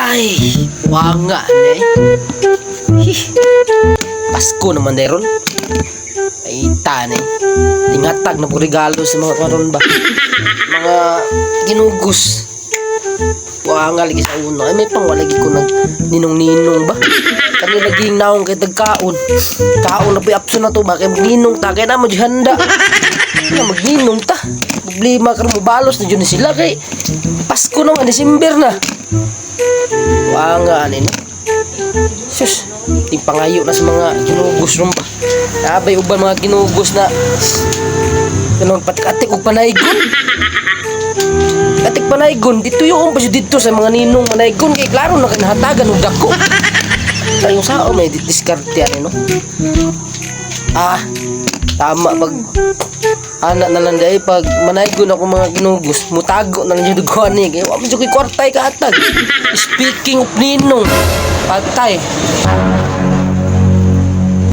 Ay, wanga eh. Hih. Pasko naman deron. Ay, tani. Tingatag na po regalo sa mga karon ba. Mga ginugos. Wanga lagi sa uno. Ay, may pang walagi ko nag ninong-ninong ba. Kani naging naong kay tagkaon. Kaon na po option na to ba. Kaya magninong ta. Kaya na mo handa. Kaya magninong ta. Problema ka mo balos na dyan sila kay Pasko naman, December na. Wanga anin. Sus, pangayo na sa mga ginugos ron ba. Nabay uban mga ginugos na kanang patikatik og panaygon. Katik panaygon dito yung pa dito sa mga ninong panaygon kay klaro na kanahatagan og dako. Tayo sao may diskarte ani no. Tama pag anak na lang day pag manaygon ako mga ginugos mutago na lang yung duguan ni kaya wala ko'y kwartay kaatag. Speaking of ninong patay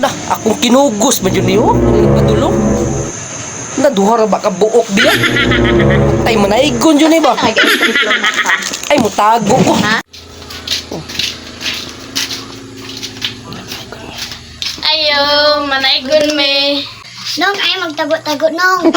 na akong kinugos ba yun niyo padulong na duhara ba ka buok biya tay manaygon yun eh ba ay mutago ko ayo manaygon me Nong, ay magtago-tago, Nong.